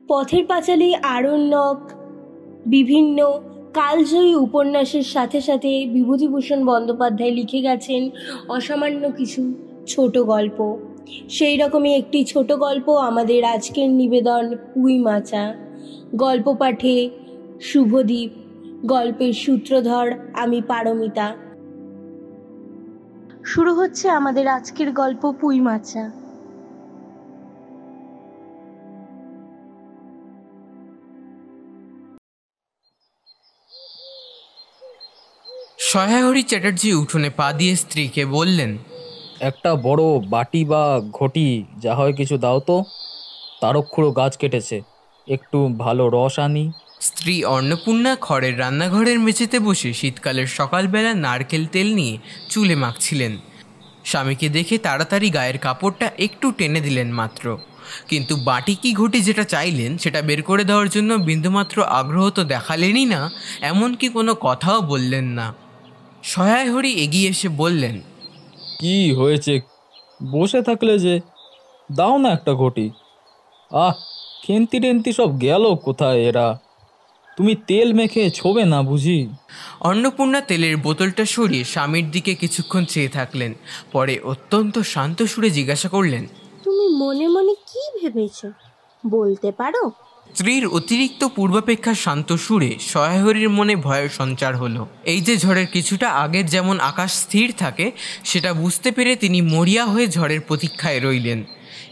পথের পাঁচালী আরণ্যক বিভিন্ন কালজয়ী উপন্যাসের সাথে সাথে বিভূতিভূষণ বন্দ্যোপাধ্যায় লিখে গেছেন অসামান্য কিছু ছোট গল্প। সেই রকমই একটি ছোট গল্প আমাদের আজকের নিবেদন, পুঁই মাচা। গল্প পাঠে শুভদীপ, গল্পের সূত্রধর আমি পারমিতা। শুরু হচ্ছে আমাদের আজকের গল্প, পুঁই মাচা। সহায়হরি চ্যাটার্জি উঠোনে পা দিয়ে স্ত্রীকে বললেন, একটা বড় বাটি বা ঘটি যা হয় কিছু দাও তো। তারক্ষুড়ো গাছ কেটেছে, একটু ভালো রস আনি। স্ত্রী অন্নপূর্ণা খড়ের রান্নাঘরের মেঝেতে বসে শীতকালের সকালবেলা নারকেল তেল নিয়ে চুলে মাখছিলেন। স্বামীকে দেখে তাড়াতাড়ি গায়ের কাপড়টা একটু টেনে দিলেন মাত্র, কিন্তু বাটি কি ঘটি যেটা চাইলেন সেটা বের করে দেওয়ার জন্য বিন্দুমাত্র আগ্রহ তো দেখালেনই না, এমনকি কোনো কথাও বললেন না। সহায়হরি এগিয়ে এসে বললেন, কি হয়েছে? বসে থাকলে যে, দাও না একটা ঘটি। খেন্তি টেন্তি সব গেল কোথায় এরা? তুমি তেল মেখে ছোবে না বুঝি? অন্নপূর্ণা তেলের বোতলটা সরিয়ে স্বামীর দিকে কিছুক্ষণ চেয়ে থাকলেন, পরে অত্যন্ত শান্ত সুরে জিজ্ঞাসা করলেন, তুমি মনে মনে কি ভেবেছ বলতে পারো? স্ত্রীর অতিরিক্ত পূর্বাপেক্ষা শান্ত সুরে সহায়হরির মনে ভয়ের সঞ্চার হলো। এই যে ঝড়ের কিছুটা আগের যেমন আকাশ স্থির থাকে, সেটা বুঝতে পেরে তিনি মরিয়া হয়ে ঝড়ের প্রতীক্ষায় রইলেন।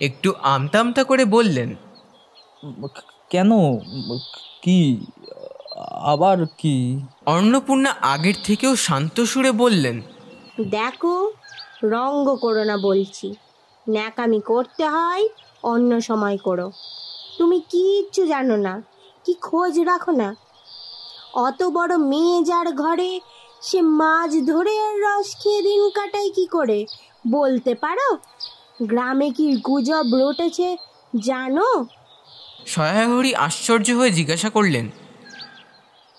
একটু আমতা আমতা করে বললেন, কেন? কি আবার কি? অন্নপূর্ণা আগের থেকেও শান্ত সুরে বললেন, দেখো, রঙ্গ করো না বলছি। ন্যাকামি করতে হয় অন্য সময় করো। তুমি কিচ্ছু জানো না, কি খোঁজ রাখো না। অত বড় মেয়ে যার ঘরে, সে মাছ ধরে আর রস খেয়ে দিন কাটায় কি করে বলতে পারো? গ্রামে কি গুজব রটেছে জানো? সহায়হরি আশ্চর্য হয়ে জিজ্ঞাসা করলেন,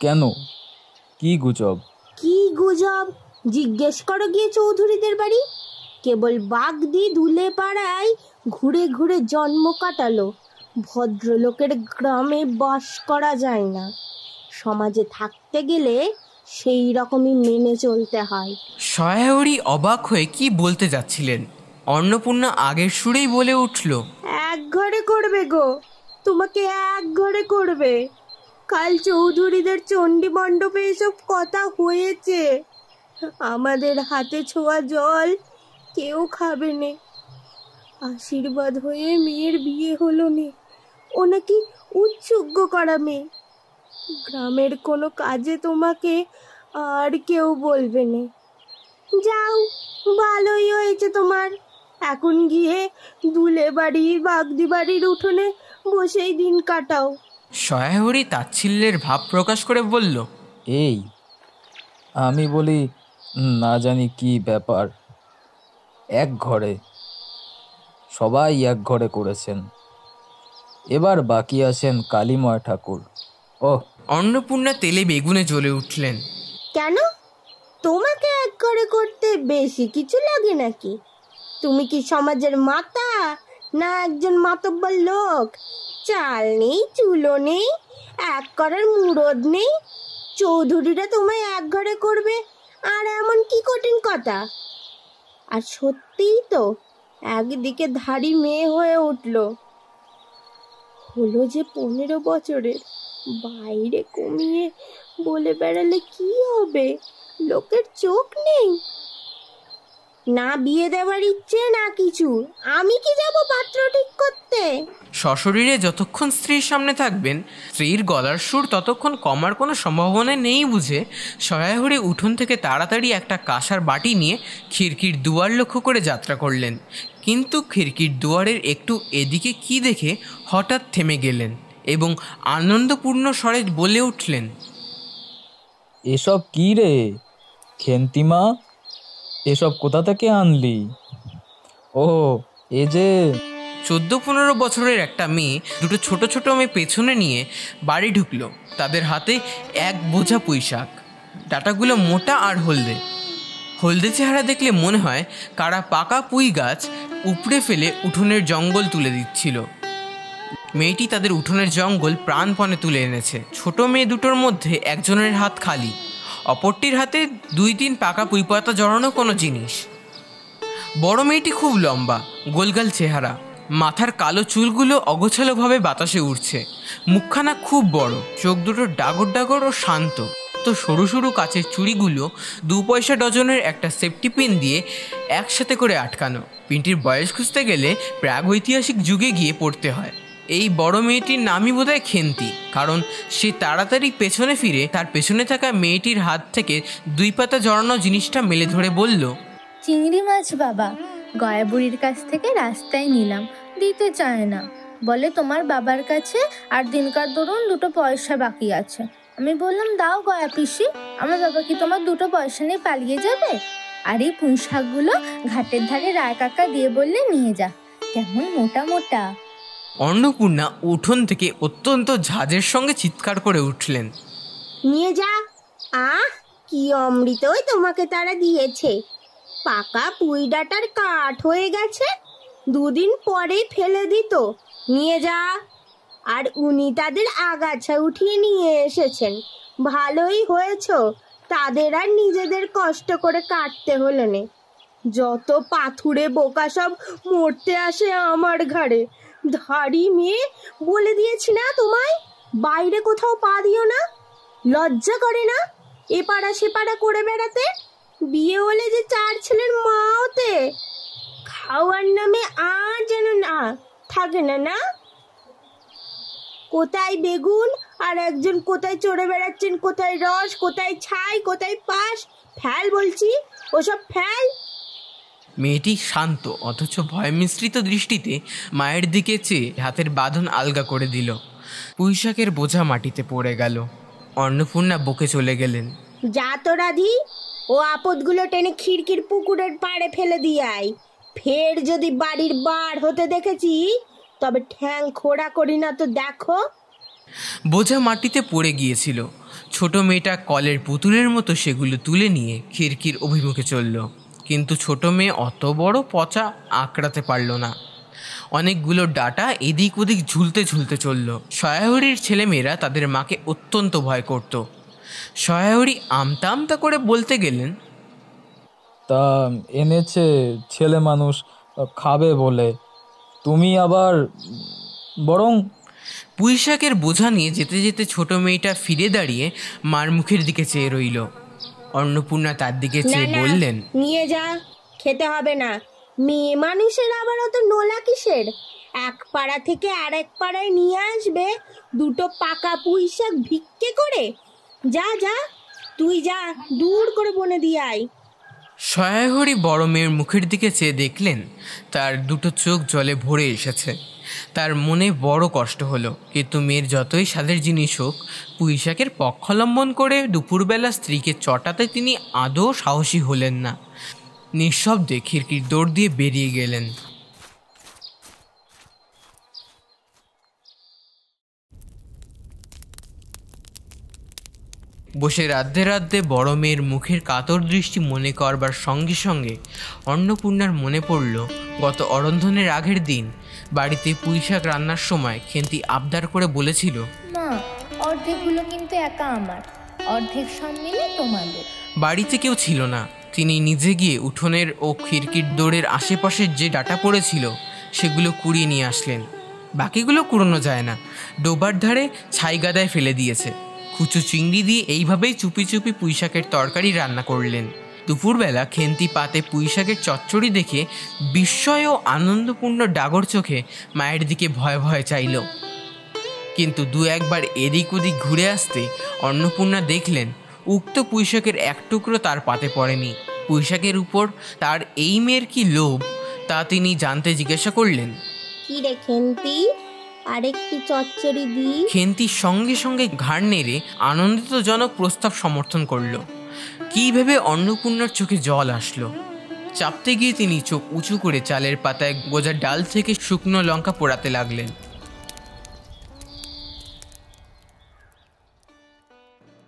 কেন? কি গুজব? কি গুজব জিজ্ঞেস করো গিয়ে চৌধুরীদের বাড়ি। কেবল বাগদি ধুলে পাড়ায় ঘুরে ঘুরে জন্ম কাটালো। ভদ্রলোকের গ্রামে বাস করা যায় না। সমাজে থাকতে গেলে সেই রকমই মেনে চলতে হয়। সহায়হরি অবাক হয়ে কি বলতে যাচ্ছিলেন, অন্নপূর্ণা আগের সুরেই বলে উঠল, এক ঘরে করবে গো, তোমাকে এক ঘরে করবে। কাল চৌধুরীদের চণ্ডী মণ্ডপে এসব কথা হয়েছে। আমাদের হাতে ছোঁয়া জল কেউ খাবে নে। আশীর্বাদ হয়ে মেয়ের বিয়ে হলো নে। ও নাকি উৎসুগ্য করা মেয়ে। গ্রামের কোনো কাজে তোমাকে আর কেউ বলবে না। যাও, ভালোই হয়েছে তোমার। এখন গিয়ে দুলে বাড়ির বাগদি বাড়ির উঠোনে বসেই দিন কাটাও। সহায়হরি তাচ্ছিল্যের ভাব প্রকাশ করে বলল, এই আমি বলি, না জানি কি ব্যাপার, এক ঘরে সবাই এক ঘরে করেছেন, এবার বাকি আছেন কালীময় ঠাকুর। অন্নপূর্ণা তেলে বেগুনে জ্বলে উঠলেন। কেন? তোমাকে এক ঘরে করতে বেশি কিছু লাগে নাকি? তুমি কি সমাজের মাতা, না একজন মাতব্বর লোক? চাল নেই, চুলো নেই, এক করার মুরদ নেই, চৌধুরীরা তোমায় এক ঘরে করবে আর এমন কি কঠিন কথা? আর সত্যিই তো একদিকে ধাড়ি মেয়ে হয়ে উঠলো। হলো যে 15 বছরের, বাইরে কমিয়ে বলে বেড়ালে কি হবে? লোকের চোখ নেই। না বিয়ে দেওয়ার ইচ্ছে না কিছু, আমি কি যাব পাত্র ঠিক করতে? সশরীরে যতক্ষণ স্ত্রীর সামনে থাকবেন, স্ত্রীর গলার সুর ততক্ষণ কমার কোনো সম্ভাবনা নেই বুঝে সহায়হরি উঠোন থেকে তাড়াতাড়ি একটা কাঁসার বাটি নিয়ে খিড়কির দুয়ার লক্ষ্য করে যাত্রা করলেন। কিন্তু খিড়কির দুয়ারের একটু এদিকে কি দেখে হঠাৎ থেমে গেলেন এবং আনন্দপূর্ণ স্বরে বলে উঠলেন, এসব কি রে খেন্তিমা? এসব কোথা থেকে আনলি? এ যে 14-15 বছরের একটা মেয়ে, দুটো ছোট ছোট মেয়ে পেছনে নিয়ে বাড়ি ঢুকলো। তাদের হাতে এক বোঝা পুঁই শাক। ডাঁটাগুলো মোটা আর হলদে। হলদে চেহারা দেখলে মনে হয় কারা পাকা পুঁই গাছ উপড়ে ফেলে উঠোনের জঙ্গল তুলে দিচ্ছিল। মেয়েটি তাদের উঠোনের জঙ্গল প্রাণপণে তুলে এনেছে। ছোট মেয়ে দুটোর মধ্যে একজনের হাত খালি, অপরটির হাতে 2-3 পাকা পুঁইপাতা জড়ানো কোনো জিনিস। বড় মেয়েটি খুব লম্বা, গোলগাল চেহারা, মাথার কালো চুলগুলো অগোছালোভাবে বাতাসে উড়ছে। মুখখানা খুব বড়, চোখ দুটো ডাগর ডাগর ও শান্ত। তো সরু সরু কাচের চুড়িগুলো 2 পয়সা ডজনের একটা সেফটি পিন দিয়ে একসাথে করে আটকানো। পিনটির বয়স খুঁজতে গেলে প্রাগৈতিহাসিক যুগে গিয়ে পড়তে হয়। এই বড় মেয়েটির নামই বোধহয় খেন্তি, কারণ সে তাড়াতাড়ি পেছনে ফিরে তার পেছনে থাকা মেয়েটির হাত থেকে 2 পাতা জড়ানো জিনিসটা মেলে ধরে বলল, চিংড়ি মাছ বাবা, গয়া বুড়ির কাছ থেকে রাস্তায় নিলাম, দিতে চায় না, বলে তোমার বাবার কাছে আর দিনকার দরুন 2 পয়সা বাকি আছে। আমি বললাম দাও গয়া পিসি, আমার বাবা কি তোমার 2 পয়সা নিয়ে পালিয়ে যাবে? আর এই পুঁই শাকগুলো ঘাটের ধারে রায় কাকা দিয়ে বললে নিয়ে যা, কেমন মোটা মোটা। অন্নপূর্ণা উঠোন থেকে অত্যন্ত ঝাঁজের সঙ্গে চিৎকার করে উঠলেন, নিয়ে যা। আহ, কি অমৃতই তোমাকে তারা দিয়েছে। পাকা পুঁই ডাঁটার কাঠ হয়ে গেছে, 2 দিন পরেই ফেলে দিত। নিয়ে যা। আর উনি তাদের আগাছা উঠিয়ে নিয়ে এসেছেন, ভালোই হয়েছ, তাদের আর নিজেদের কষ্ট করে কাটতে হলো না। যত পাথুরে বোকা সব মরতে আসে আমার ঘাড়ে। ধাড়ি মেয়ে, বলে দিয়েছি না তোমায়, বাইরে কোথাও পা দিও না। লজ্জা করে না এপাড়া সেপাড়া করে বেড়াতে? বিয়ে হলে যে 4 ছেলের মা হতে, খাওয়ার নামে আর যেন না থাকে না। না, কোথায় বেগুন আর একজন কোথায় চড়ে বেড়াচ্ছেন, কোথায় রস, কোথায় ছাই, কোথায় পাশ। ফেল বলছি, ওসব ফেল। মেয়েটি শান্ত অথচ ভয় মিশ্রিত দৃষ্টিতে মায়ের দিকে চেয়ে হাতের বাঁধন আলগা করে দিল। পুঁইশাকের বোঝা মাটিতে পড়ে গেল। অন্নপূর্ণা বকে চলে গেলেন, যা তো রাধি, ও আপদগুলো টেনে খিড়কির পুকুরের পাড়ে ফেলে দিয়ে আয়। ফের যদি বাড়ির বার হতে দেখেছি, তবে ঠ্যাং খোড়া করি না তো দেখো। বোঝা মাটিতে পড়ে গিয়েছিল। ছোট মেয়েটা কলের পুতুলের মতো সেগুলো তুলে নিয়ে খিড়কির অভিমুখে চলল, কিন্তু ছোট মেয়ে অত বড় পচা আঁকড়াতে পারল না। অনেকগুলো ডাটা এদিক ওদিক ঝুলতে ঝুলতে চলল। সয়াহরির ছেলেমেয়েরা তাদের মাকে অত্যন্ত ভয় করত। সয়াহরি আমতা আমতা করে বলতে গেলেন, তা এনেছে ছেলে মানুষ খাবে বলে, তুমি আবার বরং। পুঁইশাকের বোঝা নিয়ে যেতে যেতে ছোট মেয়েটা ফিরে দাঁড়িয়ে মার মুখের দিকে চেয়ে রইল। অন্নপূর্ণা তার দিকে চেয়ে বললেন, নিয়ে যা, খেতে হবে না। মেয়ে মানুষের আবার অত নোলা কিসের? এক পাড়া থেকে আরেক পাড়ায় নিয়ে আসবে 2 পাকা পুঁইশাক ভিক্ষে করে। যা যা, তুই যা, দূর করে বনে দিয়ে আয়। সয়াহরি বড় মেয়ের মুখের দিকে চেয়ে দেখলেন তার 2 চোখ জলে ভরে এসেছে। তার মনে বড় কষ্ট হলো, কিন্তু মেয়ের যতই স্বাদের জিনিস হোক, পুঁইশাকের পক্ষাবলম্বন করে দুপুরবেলা স্ত্রীকে চটাতে তিনি আদৌ সাহসী হলেন না। নিঃশব্দে খিড়কির দৌড় দিয়ে বেরিয়ে গেলেন। বসে রাধ্যে রাধ্যে বড় মেয়ের মুখের কাতর দৃষ্টি মনে করবার সঙ্গে সঙ্গে অন্নপূর্ণার মনে পড়ল গত অরন্ধনের আগের দিন বাড়িতে পুঁইশাক রান্নার সময় খেন্তি আবদার করে বলেছিল, মা, অর্ধেকগুলো কিন্তু একা আমার, অর্ধেক সব মিলে তোমাদের। বাড়িতে কেউ ছিল না। তিনি নিজে গিয়ে উঠোনের ও খিড়কির দৌড়ের আশেপাশের যে ডাটা পড়েছিল সেগুলো কুড়িয়ে নিয়ে আসলেন। বাকিগুলো কুড়োনো যায় না, ডোবার ধারে ছাই গাদায় ফেলে দিয়েছে। কুচো চিংড়ি দিয়ে এইভাবেই চুপি চুপি পুঁইশাকের তরকারি রান্না করলেন। দুপুরবেলা খেন্তি পাতে পুঁইশাকের চচ্চড়ি দেখে বিস্ময় ও আনন্দপূর্ণ ডাগর চোখে মায়ের দিকে ভয়ে ভয়ে চাইল, কিন্তু 2-1 এদিক ওদিক ঘুরে আসতে অন্নপূর্ণা দেখলেন উক্ত পুঁইশাকের এক টুকরো তার পাতে পড়েনি। পুঁইশাকের উপর তার এই মেয়ের কি লোভ তা তিনি জানতে জিজ্ঞাসা করলেন, কি রে খেন্তি, আরেকটি চচ্চড়ি দি? খেন্তি সঙ্গে সঙ্গে ঘাড় নেড়ে আনন্দিতজনক প্রস্তাব সমর্থন করল। কী ভেবে অন্নপূর্ণার চোখে জল আসলো। চাপতে গিয়ে তিনি চোখ উঁচু করে চালের পাতায় গোজা ডাল থেকে শুকনো লঙ্কা পোড়াতে লাগলেন।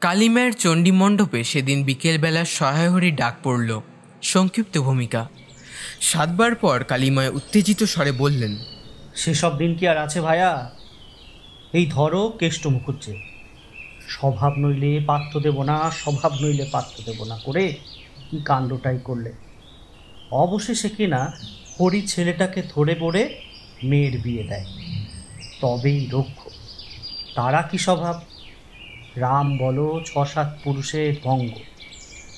কালীমায়ের চণ্ডী মণ্ডপে সেদিন বিকেলবেলা সহায়হরি ডাক পড়ল। সংক্ষিপ্ত ভূমিকা। 7 বার পর কালীমায় উত্তেজিত স্বরে বললেন, সেসব দিন কি আর আছে ভাইয়া? এই ধরো কেষ্ট মুখুজ্জে, স্বভাব নইলে পাত্র দেব না, স্বভাব নইলে পাত্র দেব না করে কি কাণ্ডটাই করলে। অবশেষে কিনা হরি ছেলেটাকে ধরে পড়ে মেয়ের বিয়ে দেয়, তবেই রক্ষ। তারা কি স্বভাব! রাম বলো 6-7 পুরুষের ভঙ্গ,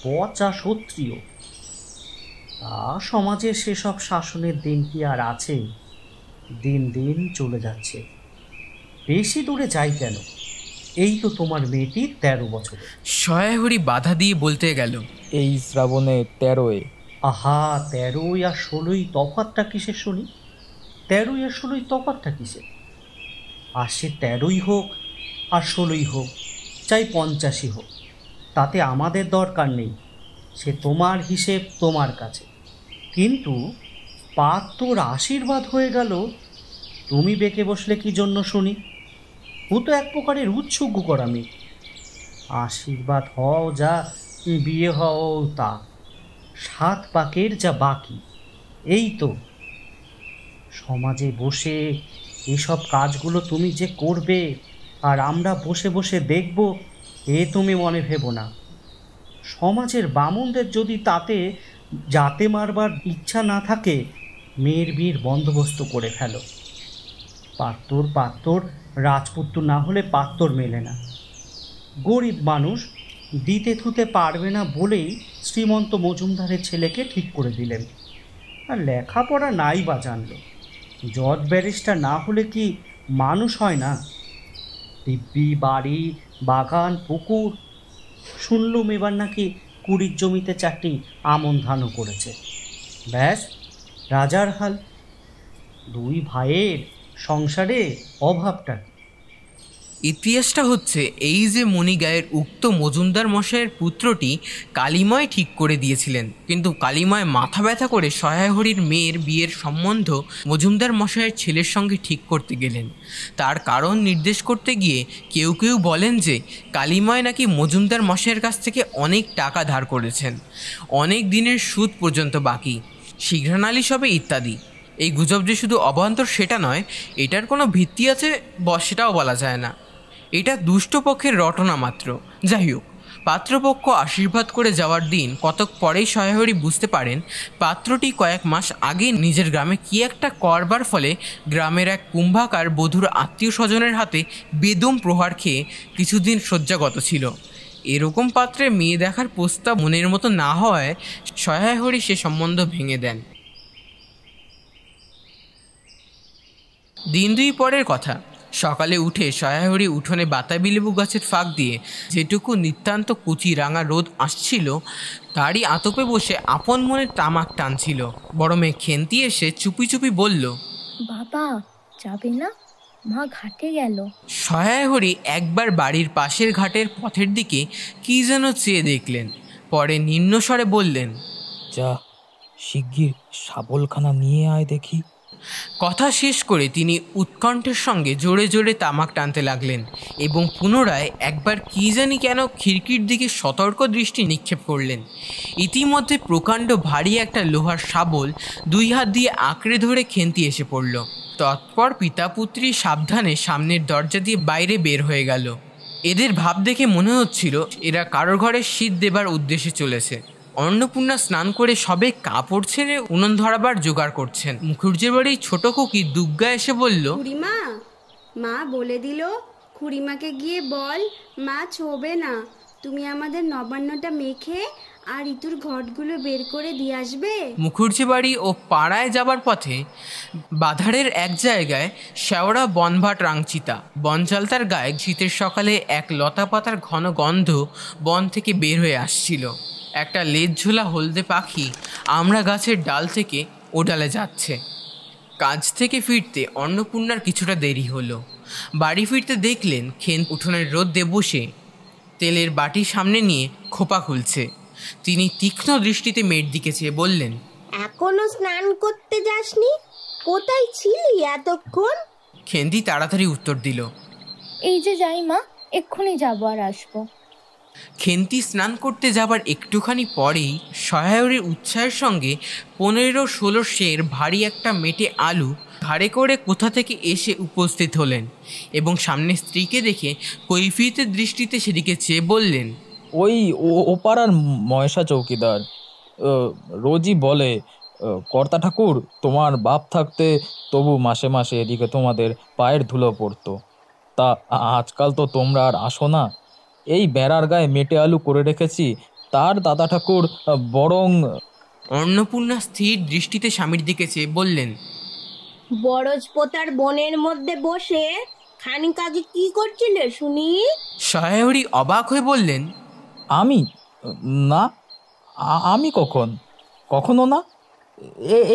পচা ক্ষত্রিয়। তা সমাজে সেসব শাসনের দিন কি আর আছে? দিন দিন চলে যাচ্ছে। বেশি দূরে যাই কেন, এই তো তোমার মেয়েটি 13 বছরে। সয়াহরি বাধা দিয়ে বলতে গেল, এই শ্রাবণে 13-এ। আহা, 13 আর 16 তফাৎটা কিসের শুনি? 13 আর 16 তফাৎটা কিসের? আর সে 13ই হোক আর 16ই হোক, চাই 85 হোক, তাতে আমাদের দরকার নেই। সে তোমার হিসেব তোমার কাছে। কিন্তু পাত্রর আশীর্বাদ হয়ে গেল, তুমি বেঁকে বসলে কি জন্য শুনি? ও তো এক প্রকারের উৎসুক করা মেয়ে। আশীর্বাদ হও যা, বিয়ে হও তা, 7 পাকের যা বাকি। এই তো সমাজে বসে এসব কাজগুলো তুমি যে করবে আর আমরা বসে বসে দেখব, এ তুমি মনে ভেবো না। সমাজের বামুনদের যদি তাতে যাতে মারবার ইচ্ছা না থাকে, মেয়ের বিয়ের বন্দোবস্ত করে ফেলো। পাত্তর রাজপুত্র না হলে পাত্তর মেলে না। গরিব মানুষ দিতে থুতে পারবে না বলেই শ্রীমন্ত মজুমদারের ছেলেকে ঠিক করে দিলেন। আর লেখাপড়া নাই বা জানলো, জজ ব্যারিস্টার না হলে কি মানুষ হয় না? দিব্যি বাড়ি, বাগান, পুকুর। শুনলুম এবার নাকি 20 জমিতে 4টি আমন ধানও করেছে। ব্যাস রাজার হাল। 2 ভাইয়ের সংসারে অভাবটা কি? ইতিহাসটা হচ্ছে এই যে মণিগায়ের উক্ত মজুমদার মশাইয়ের পুত্রটি কালিময় ঠিক করে দিয়েছিলেন, কিন্তু কালিময় মাথা ব্যথা করে সয়াহরির মেয়ের বিয়ের সম্বন্ধ মজুমদার মশাইয়ের ছেলের সঙ্গে ঠিক করতে গেলেন। তার কারণ নির্দেশ করতে গিয়ে কেউ কেউ বলেন যে কালিময় নাকি মজুমদার মশাইয়ের কাছ থেকে অনেক টাকা ধার করেছেন, অনেক দিনের সুদ পর্যন্ত বাকি, শীঘ্র নালিশ হবে ইত্যাদি। এই গুজব যে শুধু অবান্তর সেটা নয়, এটার কোনো ভিত্তি আছে সেটাও বলা যায় না। এটা দুষ্ট পক্ষের রটনা মাত্র। যাই হোক, পাত্রপক্ষ আশীর্বাদ করে যাওয়ার দিন কতক পরেই সয়াহরি বুঝতে পারেন পাত্রটি কয়েক মাস আগে নিজের গ্রামে কি একটা করবার ফলে গ্রামের এক কুম্ভাকার বধূর আত্মীয় স্বজনের হাতে বেদম প্রহার খেয়ে কিছুদিন শয্যাগত ছিল। এরকম পাত্রে মেয়ে দেখার প্রস্তাব মনের মতো না হওয়ায় সয়াহরি সে সম্বন্ধ ভেঙে দেন। দিন 2 পরের কথা, সকালে উঠে সয়াহরি উঠোনে বাতাবি লেবু গাছের ফাঁক দিয়ে যেটুকু নিতান্ত কুচি রাঙা রোদ আসছিল, তারই আতপে বসে আপন মনে তামাক টানছিল। বড় মেয়ে খেন্তি এসে চুপি চুপি বলল, বাবা যাবে না? মা ঘাটে গেল। সয়াহরি একবার বাড়ির পাশের ঘাটের পথের দিকে কি যেন চেয়ে দেখলেন, পরে নিম্নস্বরে বললেন, যা শিগগির শাবলখানা নিয়ে আয় দেখি। কথা শেষ করে তিনি উৎকণ্ঠের সঙ্গে জোরে জোরে তামাক টানতে লাগলেন এবং পুনরায় একবার কি জানি কেন খিড়কির দিকে সতর্ক দৃষ্টি নিক্ষেপ করলেন। ইতিমধ্যে প্রকাণ্ড ভারী একটা লোহার শাবল 2 হাত দিয়ে আঁকড়ে ধরে খেন্তি এসে পড়ল। তৎপর পিতা পুত্রী সাবধানে সামনের দরজা দিয়ে বাইরে বের হয়ে গেল। এদের ভাব দেখে মনে হচ্ছিল এরা কারোর ঘরে শীত দেবার উদ্দেশ্যে চলেছে। অন্নপূর্ণা স্নান করে সবে কাপড় ছেড়ে উনুন ধরাবার জোগাড় করছেন। মুখুর্জির বাড়ির ছোট খুকি দুগ্গা এসে বলল, খুড়িমা, মা বলে দিল খুড়িমাকে গিয়ে বল মা ছোবে না, তুমি আমাদের নবান্নটা মেখে আর ঋতুর ঘটগুলো বের করে দিয়ে আসবে। মুখুর্জি বাড়ি ও পাড়ায় যাবার পথে বাধারের এক জায়গায় শেওড়া বনভাট রাংচিতা বনচালতার গায়ে শীতের সকালে এক লতা পাতার ঘন গন্ধ বন থেকে বের হয়ে আসছিল। একটা লেজ ঝোলা হলদে পাখি আমড়া গাছের ডাল থেকে ও ডালে যাচ্ছে। কাজ থেকে ফিরতে অন্নপূর্ণার কিছুটা দেরি হলো। বাড়ি ফিরতে দেখলেন খেন উঠোনের রোদে বসে তেলের বাটি সামনে নিয়ে খোপা খুলছে। তিনি তীক্ষ্ণ দৃষ্টিতে মেয়ের দিকে চেয়ে বললেন, এখনো স্নান করতে যাসনি? কোথায় ছিলি এতক্ষণ? খেন্তি তাড়াতাড়ি উত্তর দিল, এই যে যাই মা, এক্ষুনি যাবো আর আসবো। খেন্তি স্নান করতে যাবার একটুখানি পরেই সয়াহরির উৎসাহের সঙ্গে 15-16 সের ভারী একটা মেটে আলু ঘাড়ে করে কোথা থেকে এসে উপস্থিত হলেন এবং সামনে স্ত্রীকে দেখে কৈফিয়তের দৃষ্টিতে সেদিকে চেয়ে বললেন, ওই ও পাড়ার মহেশা চৌকিদার। রোজই বলে, কর্তা ঠাকুর, তোমার বাপ থাকতে তবু মাসে মাসে এদিকে তোমাদের পায়ের ধুলো পড়তো, তা আজকাল তো তোমরা আর আসো না। এই বেড়ার গায়ে মেটে আলু করে রেখেছি, তার দাদা ঠাকুর বরং। অন্নপূর্ণা স্থির দৃষ্টিতে স্বামীর দিকে চেয়ে বললেন, বরজপোতার বনের মধ্যে বসে খানিক আগে কি করছিলে শুনি? সহায়রী অবাক হয়ে বললেন, আমি? না, আমি কখনো না।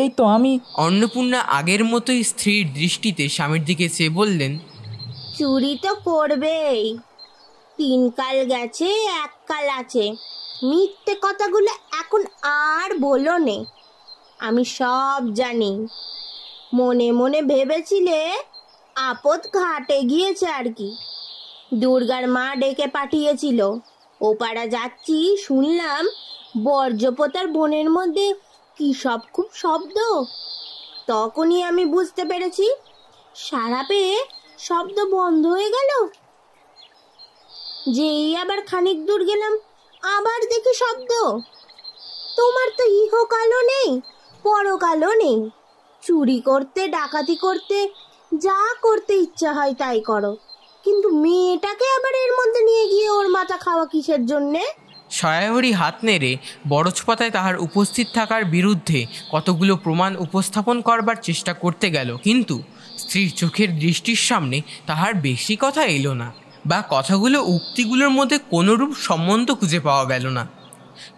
এই তো আমি। অন্নপূর্ণা আগের মতোই স্থির দৃষ্টিতে স্বামীর দিকে চেয়ে বললেন, চুরি তো করবেই, 3 কাল গেছে 1 কাল আছে, মিথ্যে কথাগুলো এখন আর বলো নে, আমি সব জানি। মনে মনে ভেবেছিলে আপদ ঘাটে গিয়েছে আর কি, দুর্গার মা ডেকে পাঠিয়েছিল। ও পাড়া যাচ্ছি, শুনলাম বর্জপতার বনের মধ্যে কি সব খুব শব্দ। তখনই আমি বুঝতে পেরেছি সারা পেয়ে শব্দ বন্ধ হয়ে গেল। যেই আবার খানিক দূর গেলাম, আবার দেখি শব্দ। তোমার তো ইহকালও নেই, পরকালও নেই, চুরি করতে ডাকাতি করতে যা করতে ইচ্ছা হয় তাই করো, কিন্তু মেয়েটাকে আবার এর মধ্যে নিয়ে গিয়ে ওর মাথা খাওয়া কিসের জন্যে? সহায়রী হাত নেড়ে বরজপাতায় তাহার উপস্থিত থাকার বিরুদ্ধে কতগুলো প্রমাণ উপস্থাপন করবার চেষ্টা করতে গেল, কিন্তু স্ত্রীর চোখের দৃষ্টির সামনে তাহার বেশি কথা এলো না, বা কথাগুলো উক্তিগুলোর মধ্যে কোনোরূপ সম্বন্ধ খুঁজে পাওয়া গেল না।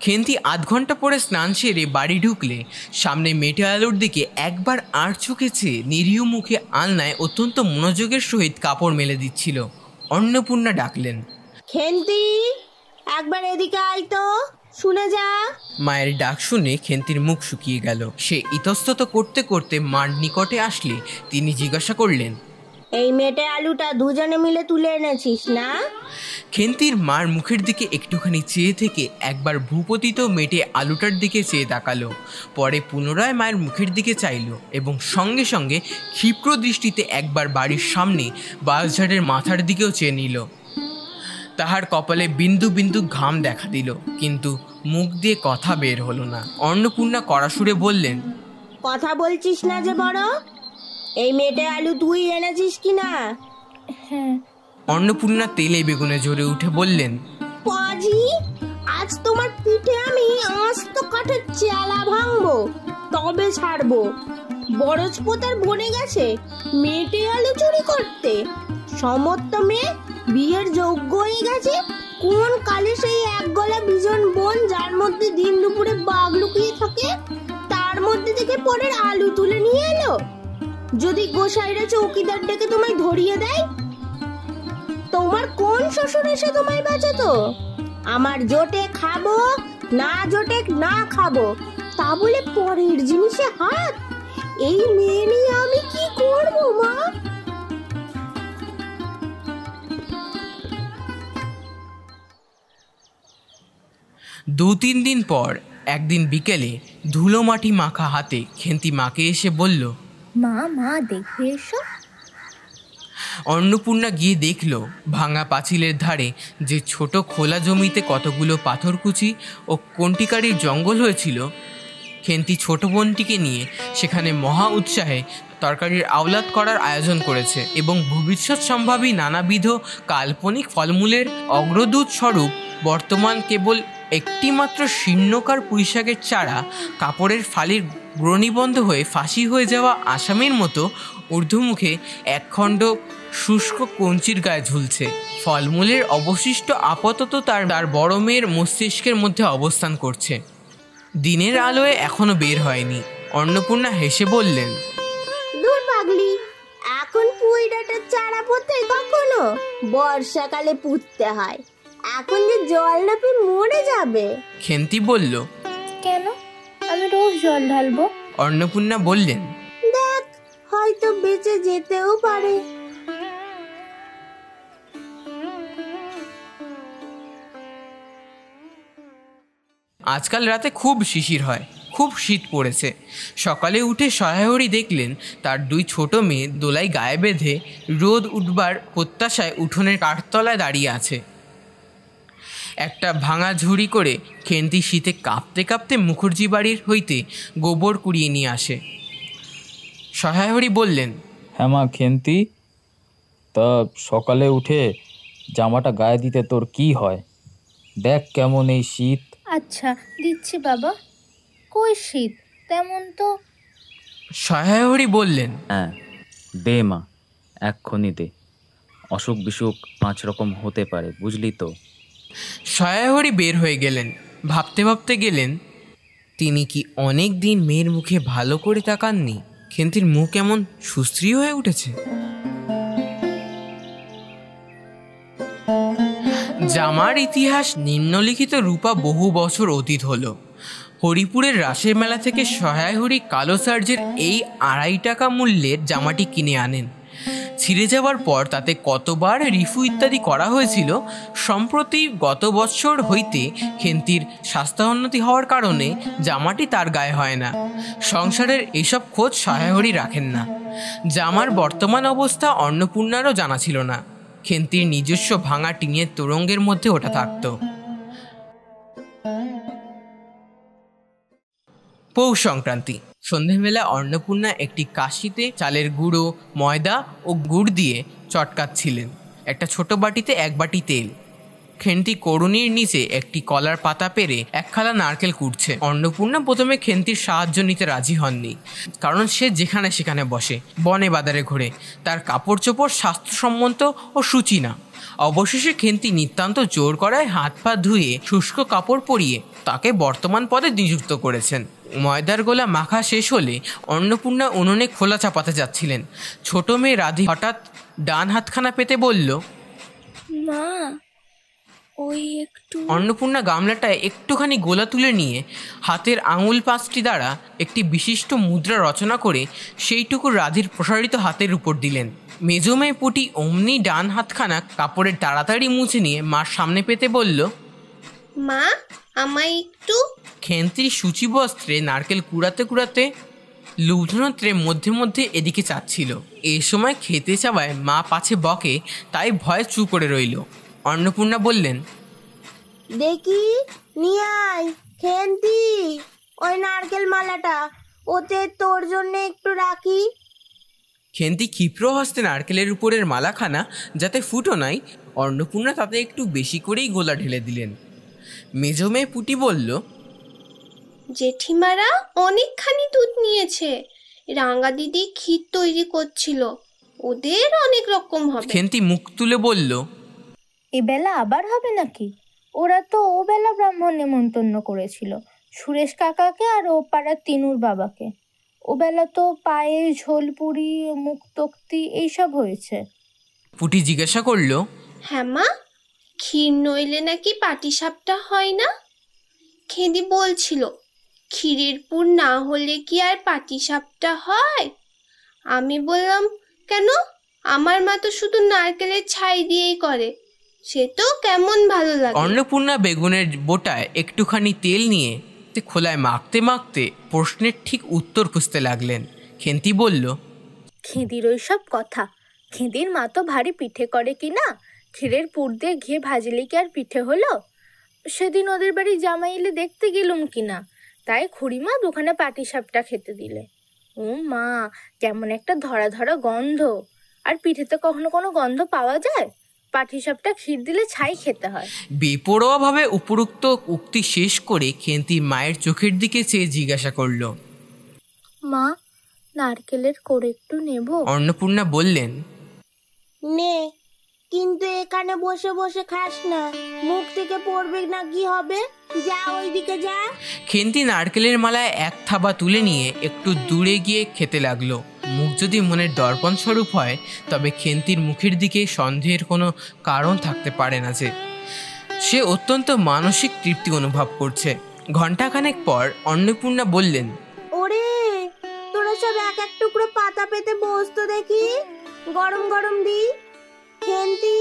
খেন্তি 8 ঘন্টা পরে স্নান সেরে বাড়ি ঢুকলে সামনে মেটে আলোর দিকে একবার আর চোখে চেয়ে নিরীহ মুখে আলনায় অত্যন্ত মনোযোগের সহিত কাপড় মেলে দিচ্ছিল। অন্নপূর্ণা ডাকলেন, খেন্তি, একবার এদিকে আয় তো, শুনে যা। মায়ের ডাক শুনে খেন্তির মুখ শুকিয়ে গেল। সে ইতস্তত করতে করতে মার নিকটে আসলে তিনি জিজ্ঞাসা করলেন, এই মেটে আলুটা দুজনে মিলে তুলে এনেছিস না? খেন্তির মার মুখের দিকে একটুখানি চেয়ে থেকে একবার ভূপতিত মেটে আলুটার দিকে চেয়ে তাকালো, পরে পুনরায় মায়ের মুখের দিকে চাইল এবং সঙ্গে সঙ্গে ক্ষিপ্র দৃষ্টিতে একবার বাড়ির সামনে বাঁশঝাড়ের মাথার দিকেও চেয়ে নিল। তাহার কপালে বিন্দু বিন্দু ঘাম দেখা দিল, কিন্তু মুখ দিয়ে কথা বের হলো না। অন্নপূর্ণা কড়া সুরে বললেন, কথা বলছিস না যে বড়? এই মেটে আলু তুই এনেছিস কিনা? হ্যাঁ। অন্নপূর্ণা তেলে বেগুনে জ্বরে উঠে বললেন, পাজি, আজ তোমার পিঠে আমি আস্ত কাঠের চেলা ভাঙবো, তবে ছাড়বো। বরজপোতার বনে গেছে মেটে আলু চুরি করতে, সমর্থ মেয়ে, বিয়ের যোগ্য হয়ে গেছে। কোন কালে সেই এক গলা বিজন বন, যার মধ্যে দিন দুপুরে বাঘ লুকিয়ে থাকে, তার মধ্যে থেকে পরের আলু তুলে নিয়ে এলো। যদি গোসাইরা চৌকিদার ডেকে তোমায় ধরিয়ে দেয়, তোমার কোন শ্বশুর এসে তোমায় বাঁচাতো? আমার জোটে খাবো, না জোটে না খাবো, তা বলে পরের জিনিসে হাত? এই মেয়ে নিয়ে আমি কি করবো মা? 2-3 দিন পর একদিন বিকেলে ধুলো মাটি মাখা হাতে খেন্তি মাকে এসে বলল, মা দেখে এসো। অন্নপূর্ণা গিয়ে দেখল ভাঙা পাঁচিলের ধারে যে ছোট খোলা জমিতে কতগুলো পাথরকুচি ও কণ্টিকারির জঙ্গল হয়েছিল, খেন্তি ছোট বোনটিকে নিয়ে সেখানে মহা উৎসাহে তরকারির আওলাদ করার আয়োজন করেছে এবং ভবিষ্যৎ সম্ভাবী নানাবিধ কাল্পনিক ফলমূলের অগ্রদূত স্বরূপ বর্তমান কেবল একটিমাত্র শীর্ণকার পুঁইশাকের চারা কাপড়ের ফালির গ্রণীবন্ধ হয়ে ফাঁসি হয়ে যাওয়া আসামির মতো ঊর্ধ্বমুখে একখণ্ড শুষ্ক কঞ্চির গায়ে ঝুলছে। ফলমূলের অবশিষ্ট আপাতত তার বড় মেয়ের মস্তিষ্কের মধ্যে অবস্থান করছে। দিনের আলোয় এখনো বের হয়নি। অন্নপূর্ণা হেসে বললেন, দূর পাগলি, এখন পুঁই ডাঁটার চারা পোতে কখনো? বর্ষাকালে পুঁততে হয়, এখন যে জল না পেয়ে মরে যাবে। খেন্তি বলল, কেন? আমি রোজ জল ঢালবো। অন্নপূর্ণা বললেন, দেখ, হয়তো বেঁচে যেতেও পারে। আজকাল রাতে খুব শিশির হয়, খুব শীত পড়েছে। সকালে উঠে সহায়হরি দেখলেন তার দুই ছোট মেয়ে দোলাই গায়ে বেঁধে রোদ উঠবার প্রত্যাশায় উঠোনের কাঠতলায় দাঁড়িয়ে আছে। একটা ভাঙা ঝুড়ি করে খেন্তি শীতে কাঁপতে কাঁপতে মুখুর্জি বাড়ির হইতে গোবর কুড়িয়ে নিয়ে আসে। সহায়হরি বললেন, হ্যাঁ মা খেন্তি, তা সকালে উঠে জামাটা গায়ে দিতে তোর কি হয়? দেখ কেমন এই শীত। আচ্ছা দিচ্ছি বাবা। কই শীত তেমন তো। সহায়হরি বললেন, হ্যাঁ দে মা, এক্ষুনি দে। অসুখ বিসুখ 5 রকম হতে পারে, বুঝলি তো। সহায়হরি বের হয়ে গেলেন। ভাবতে ভাবতে গেলেন, তিনি কি অনেক দিন মেয়ের মুখে ভালো করে তাকাননি? খেন্তির মুখ এমন সুশ্রী হয়ে উঠেছে। জামার ইতিহাস নিম্নলিখিত রূপা বহু বছর অতীত হলো। হরিপুরের রাসের মেলা থেকে সহায়হরি কালো সার্জের এই 2.5 টাকা মূল্যের জামাটি কিনে আনেন। ছিঁড়ে যাওয়ার পর তাতে কতবার রিফু ইত্যাদি করা হয়েছিল। সম্প্রতি গত বছর হইতে খেন্তির স্বাস্থ্যোন্নতি হওয়ার কারণে জামাটি তার গায়ে হয় না। সংসারের এসব খোঁজ সহায়হরি রাখেন না। জামার বর্তমান অবস্থা অন্নপূর্ণারও জানা ছিল না। খেন্তির নিজস্ব ভাঙা টিনের তোরঙ্গের মধ্যে ওটা থাকত। পৌষ সংক্রান্তি সন্ধেবেলা অন্নপূর্ণা একটি কাশিতে চালের গুঁড়ো, ময়দা ও গুড় দিয়ে চটকাচ্ছিলেন। একটা ছোট বাটিতে 1 বাটি তেল। খেন্তি করুণীর নিচে একটি কলার পাতা পেরে 1 খালা নারকেল কুটছে। অন্নপূর্ণা প্রথমে খেন্তির সাহায্য নিতে রাজি হননি, কারণ সে যেখানে সেখানে বসে, বনে বাজারে ঘোরে, তার কাপড় চোপড় স্বাস্থ্যসম্মত ও সূচি না। অবশেষে খেন্তি নিতান্ত জোর করায় হাত পা ধুয়ে শুষ্ক কাপড় পরিয়ে তাকে বর্তমান পদে নিযুক্ত করেছেন। ময়দার গোলা মাখা শেষ হলে অন্নপূর্ণা উনুনে খোলা চাপাতে যাচ্ছিলেন। ছোট মেয়ে রাধি হঠাৎ ডান হাতখানা পেতে বলল, মা ওই একটু। অন্নপূর্ণা গামলাটায় একটুখানি গোলা তুলে নিয়ে হাতের আঙুল 5টি দ্বারা একটি বিশিষ্ট মুদ্রা রচনা করে সেইটুকু রাধির প্রসারিত হাতের উপর দিলেন। মেজো মেয়ে পুটি অমনি ডান হাতখানা কাপড়ের তাড়াতাড়ি মুছে নিয়ে মার সামনে পেতে বলল, মা আমায় একটু। খেন্তির সূচি বস্ত্রে নারকেল কুড়াতে কুড়াতে লুব্ধনত্রে মধ্যে মধ্যে এদিকে চাচ্ছিল। এ সময় খেতে চাওয়ায় মা পাছে বকে, তাই ভয়ে চুপ করে রইল। অন্নপূর্ণা বললেন, দেখি নিয়ে আয় খেন্তি ওই নারকেল মালাটা, ওতে তোর জন্য একটু রাখি। খেন্তি ক্ষিপ্র হস্তে নারকেলের উপরের মালাখানা যাতে ফুটো নাই, অন্নপূর্ণা তাতে একটু বেশি করেই গোলা ঢেলে দিলেন। মেজো মেয়ে পুটি বলল, জেঠিমারা অনেকখানি দুধ নিয়েছে, রাঙা দিদি ক্ষীর তৈরি করছিল, ওদের অনেক রকম হবে। খেন্তি মুখ তুলে বলল, এবেলা আবার হবে নাকি? ওরা তো ও বেলা ব্রাহ্মণ নেমন্তন্ন করেছিল, সুরেশ কাকাকে আর ও পাড়ার তিনুর বাবাকে। ও বেলা তো পায়েস, ঝোলপুরি, মুখ তক্তি এইসব হয়েছে। পুটি জিজ্ঞাসা করল, হ্যাঁ মা, ক্ষীর নইলে নাকি পাটিসাপটা হয় না। খেদি বলছিল ক্ষীরের পুর না হলে কি আর পাটিসাপটা হয়? আমি বললাম কেন, আমার মা তো শুধু নারকেলের ছাই দিয়েই করে, সে তো কেমন ভালো লাগে। অন্নপূর্ণা বেগুনের বোটায় একটুখানি তেল নিয়ে খোলায় মাখতে মাখতে প্রশ্নের ঠিক উত্তর খুঁজতে লাগলেন। খেন্তি বলল, খেদির ওই সব কথা। খেদির মা তো ভারী পিঠে করে কি না, ক্ষীরের পুর দিয়ে ঘি ভাজলে কি আর পিঠে হলো? সেদিন ওদের বাড়ি জামাই এলে দেখতে গেলুম কিনা, তাই খুড়িমা 2খানা পাটিসাপটা খেতে দিলে। ও মা, কেমন একটা ধরা ধরা গন্ধ। আর পিঠেতে কখনো কোনো গন্ধ পাওয়া যায়? পাটিসাপটা ক্ষীর দিলে ছাই খেতে হয়। বেপরোয়াভাবে উপরোক্ত উক্তি শেষ করে খেন্তি মায়ের চোখের দিকে চেয়ে জিজ্ঞাসা করল, মা নারকেলের কোড় একটু নেব? অন্নপূর্ণা বললেন, নে, কিন্তু এখানে বসে বসে খাস না, মুখ থেকে পড়বে না, কি হবে? যা ওইদিকে যা। খেন্তি নারকেলের মালায় 1 থাবা তুলে নিয়ে একটু দূরে গিয়ে খেতে লাগলো। মুখ যদি মনের দর্পণ স্বরূপ হয়, তবে খেন্তির মুখের দিকে সন্দেহের কোনো কারণ থাকতে পারে না যে সে অত্যন্ত মানসিক তৃপ্তি অনুভব করছে। ঘণ্টাখানেক পর অন্নপূর্ণা বললেন, ওরে তোরা সব 1 টুকরো পাতা পেতে বসতো দেখি, গরম গরম দি। খেন্তি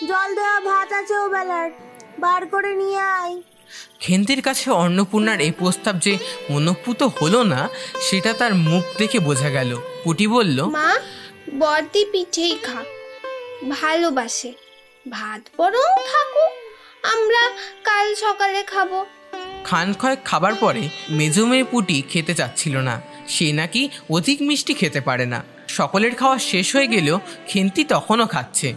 জল দেওয়া ভাত আছে ও বেলার, বার করে নিয়ে আয়। খেন্তির কাছে অন্নপূর্ণার এই প্রস্তাব যে মনোপুত হলো না সেটা তার মুখ দেখে বোঝা গেল। পুটি বলল, মা, বর্দি পিঠেই খা, ভালোবাসে। ভাত বরং থাকুক, আমরা কাল সকালে খাবো। খান কয়েক খাবার পরে মেজো মেয়ে পুটি খেতে চাচ্ছিল না। সে নাকি অধিক মিষ্টি খেতে পারে না। সকলের খাওয়া শেষ হয়ে গেলেও খেন্তি তখনও খাচ্ছে।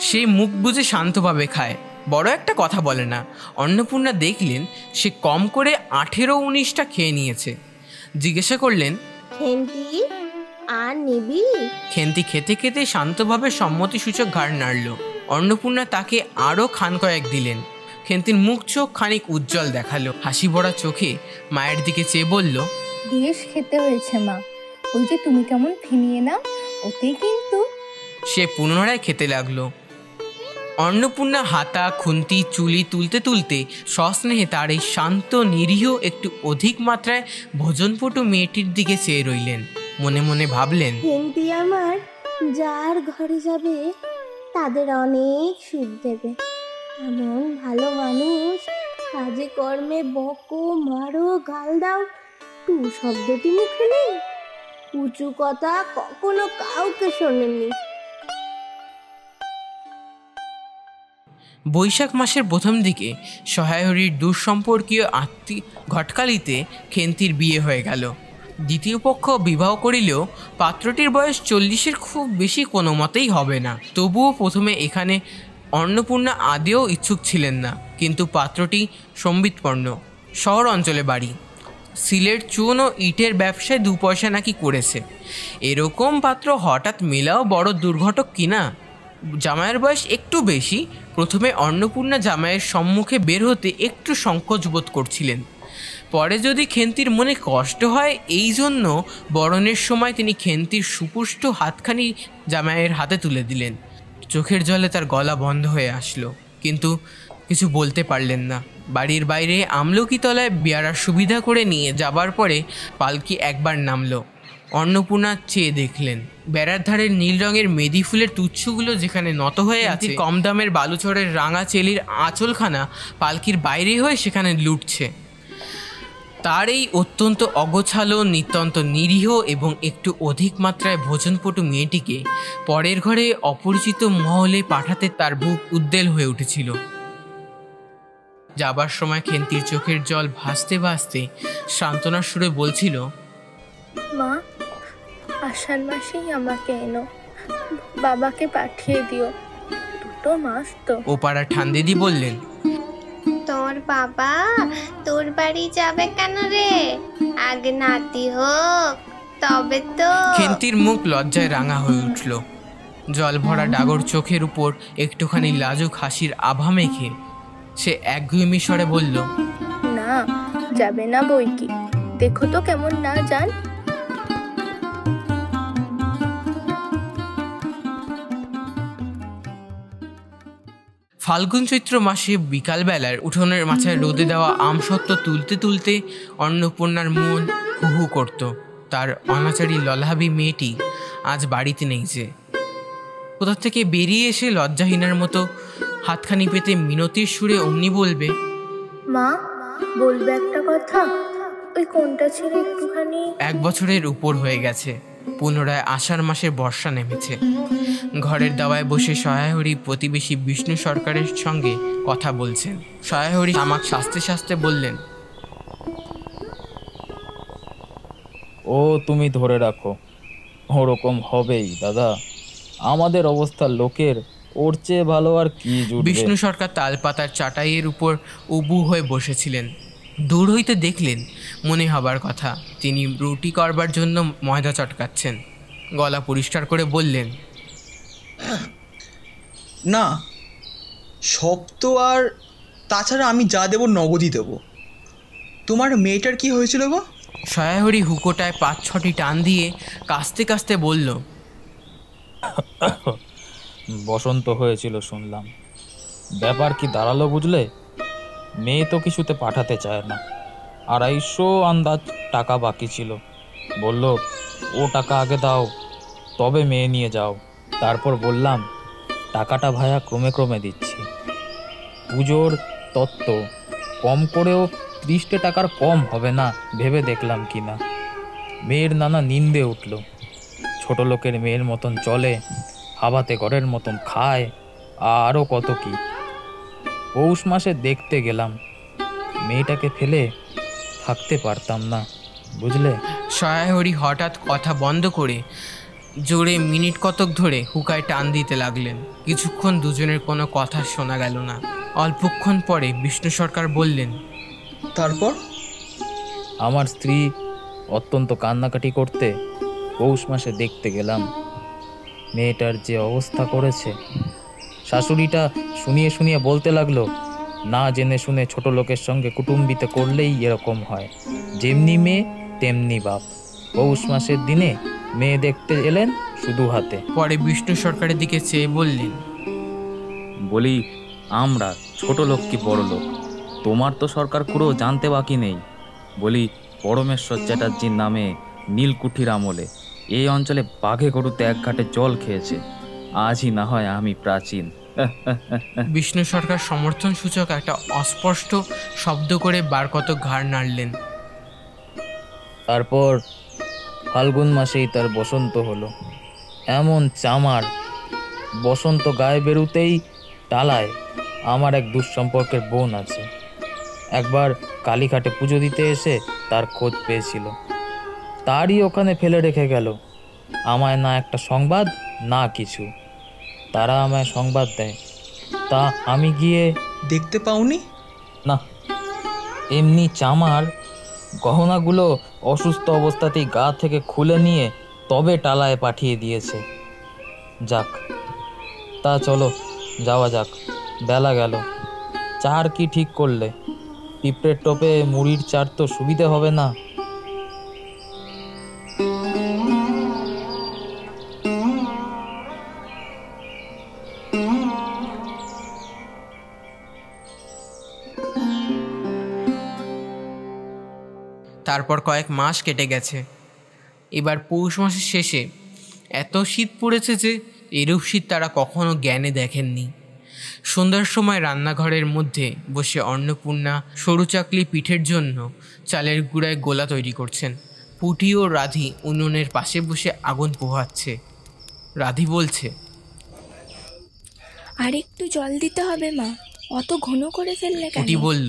সে মুখ বুজে শান্তভাবে খায়, বড় একটা কথা বলে না। অন্নপূর্ণা দেখলেন সে কম করে 18-19টা খেয়ে নিয়েছে। জিজ্ঞাসা করলেন, খেন্তি আর নিবি? খেন্তি খেতে খেতে শান্তভাবে সম্মতিসূচক ঘাড় নাড়ল। অন্নপূর্ণা তাকে আরও খান কয়েক দিলেন। খেন্তির মুখ চোখ খানিক উজ্জ্বল দেখালো। হাসি ভরা চোখে মায়ের দিকে চেয়ে বলল, বেশ খেতে হয়েছে মা, ওই যে তুমি কেমন ফিনিয়ে নাও ওতে কিন্তু। সে পুনরায় খেতে লাগলো। অন্নপূর্ণা হাতা খুন্তি চুলি তুলতে তুলতে সস্নেহে তার এই শান্ত নিরীহ একটু অধিক মাত্রায় ভোজনপটু মেয়েটির দিকে চেয়ে রইলেন। মনে মনে ভাবলেন, খেন্তি আমার যার ঘরে যাবে তাদের অনেক সুখ দেবে। এমন ভালো মানুষ, কাজে কর্মে বকো মারো গাল দাও, টু শব্দটি মুখে নেই, উঁচু কথা কখনো কাউকে শোনেননি। বৈশাখ মাসের প্রথম দিকে সহায়হরির দূরসম্পর্কীয় আত্মীয় ঘটকালিতে খেন্তির বিয়ে হয়ে গেল। দ্বিতীয় পক্ষ বিবাহ করিলেও পাত্রটির বয়স 40-এর খুব বেশি কোনো মতেই হবে না। তবুও প্রথমে এখানে অন্নপূর্ণা আদেও ইচ্ছুক ছিলেন না, কিন্তু পাত্রটি সম্বিতপন্ন, শহর অঞ্চলে বাড়ি, সিলেট চুন ও ইটের ব্যবসায় 2 পয়সা নাকি করেছে। এরকম পাত্র হঠাৎ মেলাও বড় দুর্ঘটক কিনা। জামাইয়ের বয়স একটু বেশি। প্রথমে অন্নপূর্ণা জামাইয়ের সম্মুখে বের হতে একটু সংকোচ বোধ করছিলেন। পরে যদি খেন্তির মনে কষ্ট হয় এই জন্য বরণের সময় তিনি খেন্তির সুপুষ্ট হাতখানি জামাইয়ের হাতে তুলে দিলেন। চোখের জলে তার গলা বন্ধ হয়ে আসলো, কিন্তু কিছু বলতে পারলেন না। বাড়ির বাইরে আমলকি তলায় বেয়ারার সুবিধা করে নিয়ে যাবার পরে পালকি একবার নামলো। অন্নপূর্ণা চেয়ে দেখলেন বেড়ার ধারের নীল রঙের মেদি ফুলের তুচ্ছগুলো যেখানে নত হয়ে আছে, কম দামের বালুচরের রাঙা চেলির আঁচলখানা পালকির বাইরে হয়ে সেখানে লুটছে। তার এই অত্যন্ত অগোছালো, নিতান্ত নিরীহ এবং একটু অধিক মাত্রায় ভোজনপটু মেয়েটিকে পরের ঘরে অপরিচিত মহলে পাঠাতে তার বুক উদ্বেল হয়ে উঠেছিল। যাবার সময় খেন্তির চোখের জল ভাসতে ভাসতে সান্ত্বনার সুরে বলছিল, মা, আষাঢ় মাসেই আমাকে এনো, বাবাকে পাঠিয়ে দিও, 2 মাস তো। ওপাড়া ঠান্দিদি বললেন, তোর বাবা তোর বাড়ি যাবে কেন রে? আগে নাতি হোক তবে তো। খেন্তির মুখ লজ্জায় রাঙা হয়ে উঠল। জল ভরা ডাগর চোখের উপর একটুখানি লাজুক হাসির আভা মেখে সে একগুঁয়েমি স্বরে বলল, না, যাবে না বই কি, দেখো তো কেমন না যান। ফাল্গুন চৈত্র মাসে বিকালবেলার উঠোনের মাথায় রোদে দেওয়া আমসত্ত্ব তুলতে তুলতে অন্নপূর্ণার মন হু হু করত। তার অনাচারী ললাহাবি মেয়েটি আজ বাড়িতে নেই যে। কোথা থেকে বেরিয়ে এসে লজ্জাহীনার মতো হাতখানি পেতে মিনতির সুরে অমনি বলবে, মা, বলবে একটা কথা, ওই কোনটা ছিল একটুখানি। 1 বছরের উপর হয়ে গেছে। পুনরায় আষাঢ় মাসের বর্ষা নেমেছে। ঘরের দাওয়ায় বসে সহায়হরি প্রতিবেশী বিষ্ণু সরকারের সঙ্গে কথা বলছেন। সহায়হরি আমাকে শাস্তে শাস্তে বললেন, ও তুমি ধরে রাখো, ওরকম হবেই দাদা। আমাদের অবস্থা লোকের ওর চেয়ে ভালো আর কি জুটবে। বিষ্ণু সরকার তালপাতার চাটাইয়ের উপর উবু হয়ে বসেছিলেন। দূর হইতে দেখলেন মনে হবার কথা তিনি রুটি করবার জন্য ময়দা চটকাচ্ছেন। গলা পরিষ্কার করে বললেন, না সব তো, আর তাছাড়া আমি যা দেবো নগদই দেবো। তোমার মেয়েটার কি হয়েছিল গো? সহায়হরি হুকোটায় 5-6টি টান দিয়ে কাস্তে কাস্তে বলল, বসন্ত হয়েছিল শুনলাম। ব্যাপার কি দাঁড়ালো বুঝলে? মেয়ে তো কিছুতে পাঠাতে চায় না। 250 আন্দাজ টাকা বাকি ছিল। বলল ও টাকা আগে দাও, তবে মেয়ে নিয়ে যাও। তারপর বললাম টাকাটা ভায়া ক্রমে ক্রমে দিচ্ছি। পুজোর তত্ত্ব কম করেও 30 টাকার কম হবে না ভেবে দেখলাম কিনা। মেয়ের নানা নিন্দে উঠল। ছোট লোকের মেয়ের মতন চলে, হাবাতে ঘরের মতন খায়, আরও কত কি। পৌষ মাসে দেখতে গেলাম, মেয়েটাকে ফেলে থাকতে পারতাম না, বুঝলে। সহায়হরি হঠাৎ কথা বন্ধ করে জোরে মিনিট কতক ধরে হুকায় টান দিতে লাগলেন। কিছুক্ষণ দুজনের কোনো কথা শোনা গেল না। অল্পক্ষণ পরে বিষ্ণু সরকার বললেন, তারপর? আমার স্ত্রী অত্যন্ত কান্নাকাটি করতে পৌষ মাসে দেখতে গেলাম। মেয়েটার যে অবস্থা করেছে, শাশুড়িটা শুনিয়ে শুনিয়ে বলতে লাগলো, না জেনে শুনে ছোট লোকের সঙ্গে কুটুম্বিতে করলেই এরকম হয়, যেমনি মেয়ে তেমনি বাপ। পৌষ মাসের দিনে মেয়ে দেখতে এলেন শুধু হাতে। পরে বিষ্ণু সরকারের দিকে চেয়ে বললেন, বলি, আমরা ছোট লোক কি বড় লোক, তোমার তো সরকার পুরো জানতে বাকি নেই। বলি, পরমেশ্বর চ্যাটার্জির নামে নীলকুঠির আমলে এই অঞ্চলে বাঘে গরুতে এক ঘাটে জল খেয়েছে। আজই না হয় আমি প্রাচীন। বিষ্ণু সরকার সমর্থন সূচক একটা অস্পষ্ট শব্দ করে বার কত ঘাড় নাড়লেন। তারপর ফাল্গুন মাসেই তার বসন্ত হলো। এমন চামার, বসন্ত গায়ে বেরুতেই টালায় আমার এক দুঃসম্পর্কের বোন আছে। একবার কালীঘাটে পুজো দিতে এসে তার খোঁজ পেয়েছিল, তারই ওখানে ফেলে রেখে গেল। আমায় না একটা সংবাদ, না কিছু। তারা আমায় সংবাদ দেয়, তা আমি গিয়ে দেখতে পাওনি? না, এমনি চামার, গহনাগুলো অসুস্থ অবস্থাতেই গা থেকে খুলে নিয়ে তবে টালায় পাঠিয়ে দিয়েছে। যাক, তা চলো যাওয়া যাক, বেলা গেল। চার কি ঠিক করলে? পিঁপড়ের টোপে মুড়ির চার তো সুবিধে হবে না। তারপর কয়েক মাস কেটে গেছে। এবার পৌষ মাসের শেষে এত শীত পড়েছে যে এরূপ শীত তারা কখনো জ্ঞানে দেখেননি। সন্ধ্যার সময় রান্নাঘরের মধ্যে বসে অন্নপূর্ণা সরু চাকলি পিঠের জন্য চালের গুঁড়ায় গোলা তৈরি করছেন। পুটি ও রাধি উনুনের পাশে বসে আগুন পোহাচ্ছে। রাধি বলছে, আর একটু জল দিতে হবে মা, অত ঘন করে ফেললে কেন? পুটি বলল,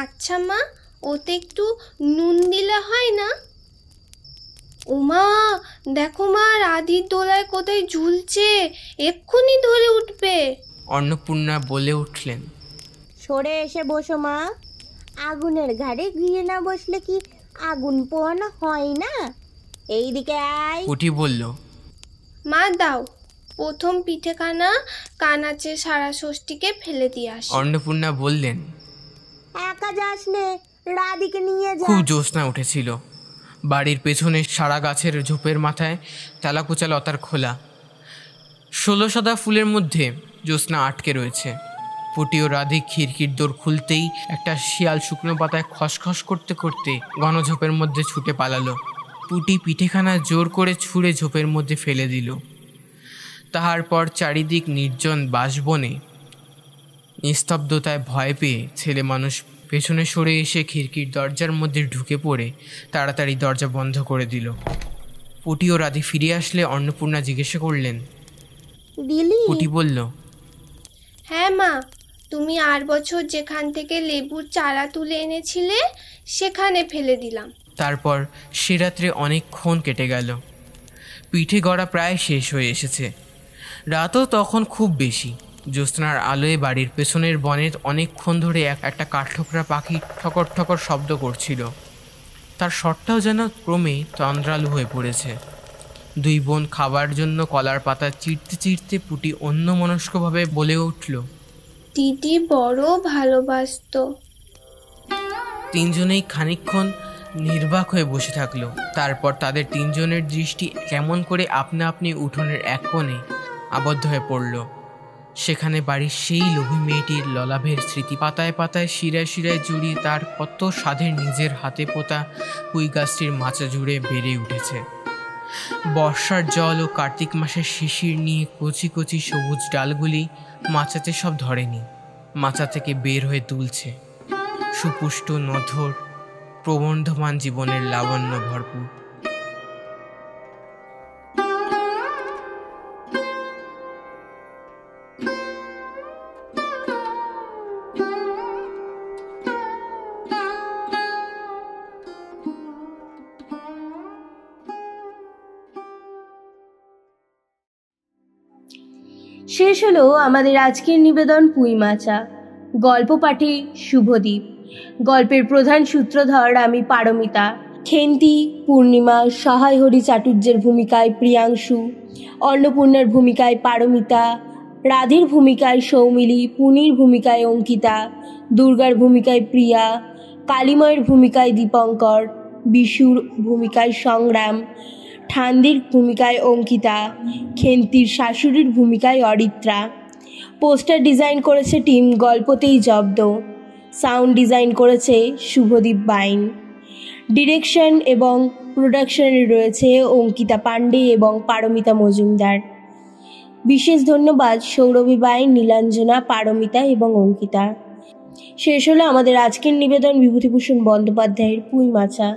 আচ্ছা মা, ওতে একটু নুন দিলে হয় না? ওমা, দেখো মা, রাধির দোলায় কোথায় ঝুলছে, এক্ষুনি ধরে উঠবে। অন্নপূর্ণা বলে উঠলেন, সরে এসে বসো মা, আগুনের ঘাড়ে গিয়ে না বসলে কি আগুন পোহানো হয় না? এইদিকে আয়। পুটি বলল, মা দাও, প্রথম পিঠেখানা কানাচে সারা ষষ্ঠীকে ফেলে দিয়ে আসি। অন্নপূর্ণা বললেন, একা যাস নে, রাধিকে নিয়ে যা। খুব জ্যোৎস্না উঠেছিল। বাড়ির পেছনে সারা গাছের ঝোপের মাথায় তেলাকুচা লতার খোলা। 16 সাদা ফুলের মধ্যে জ্যোৎস্না আটকে রয়েছে। পুটি ও রাধি খিড়কির দোর খুলতেই একটা শিয়াল শুকনো পাতায় খসখস করতে করতে ঘন ঝোপের মধ্যে ছুটে পালালো। পুটি পিঠেখানা জোর করে ছুঁড়ে ঝোপের মধ্যে ফেলে দিল। তাহার পর চারিদিক নির্জন বাঁশবনে নিস্তব্ধতায় ভয় পেয়ে ছেলে মানুষ পেছনে সরে এসে খিড়কির দরজার মধ্যে ঢুকে পড়ে তাড়াতাড়ি দরজা বন্ধ করে দিল। পুটি ও রাধি ফিরে আসলে অন্নপূর্ণা জিজ্ঞাসা করলেন, দিলি? পুটি বলল, হ্যাঁ মা, তুমি আর বছর যেখান থেকে লেবুর চারা তুলে এনেছিলে সেখানে ফেলে দিলাম। তারপর সে রাত্রে অনেকক্ষণ কেটে গেল। পিঠে গড়া প্রায় শেষ হয়ে এসেছে। রাতও তখন খুব বেশি। জ্যোৎস্নার আলোয় বাড়ির পেছনের বনে অনেকক্ষণ ধরে একটা কাঠঠোকরা পাখি ঠকর ঠকর শব্দ করছিল। তার স্বরটাও যেন ক্রমে তন্দ্রালু হয়ে পড়েছে। দুই বোন খাবার জন্য কলার পাতা চিরতে চিরতে পুটি অন্যমনস্কভাবে বলে উঠল, দিদি বড় ভালোবাসতো। তিনজনেই খানিকক্ষণ নির্বাক হয়ে বসে থাকলো। তারপর তাদের তিনজনের দৃষ্টি কেমন করে আপনা আপনি উঠোনের এক কোণে আবদ্ধ হয়ে পড়ল। সেখানে বাড়ির সেই লোভী মেয়েটির ললাভের স্মৃতি পাতায় পাতায় শিরায় শিরায় জড়িয়ে তার কত সাধের নিজের হাতে পোতা কুই গাছটির মাচা জুড়ে বেড়ে উঠেছে। বর্ষার জল ও কার্তিক মাসের শিশির নিয়ে কচি কচি সবুজ ডালগুলি মাচাতে সব ধরেনি, মাচা থেকে বের হয়ে তুলছে। সুপুষ্ট নধর প্রবন্ধমান জীবনের লাবণ্য ভরপুর। শেষ হলো আমাদের আজকের নিবেদন পুঁইমাচা। গল্প পাঠে শুভদীপ, গল্পের প্রধান সূত্রধর আমি পারমিতা, খেন্তি পূর্ণিমা, সহায় হরি চাটুর্যের ভূমিকায় প্রিয়াংশু, অন্নপূর্ণার ভূমিকায় পারমিতা, রাধের ভূমিকায় সৌমিলি, পুনির ভূমিকায় অঙ্কিতা, দুর্গার ভূমিকায় প্রিয়া, কালিময়ের ভূমিকায় দীপঙ্কর, বিশুর ভূমিকায় সংগ্রাম, ঠান্দির ভূমিকায় অঙ্কিতা, খেন্তির শাশুড়ির ভূমিকায় অরিত্রা। পোস্টার ডিজাইন করেছে টিম গল্পতেই জব্দ। সাউন্ড ডিজাইন করেছে শুভদীপ বাইন। ডিরেকশন এবং প্রোডাকশনে রয়েছে অঙ্কিতা পাণ্ডে এবং পারমিতা মজুমদার। বিশেষ ধন্যবাদ সৌরভী বাইন, নীলাঞ্জনা, পারমিতা এবং অঙ্কিতা। শেষ হলো আমাদের আজকের নিবেদন বিভূতিভূষণ বন্দ্যোপাধ্যায়ের পুঁইমাচা।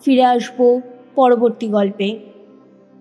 ফিরে আসবো পরবর্তী গল্পে।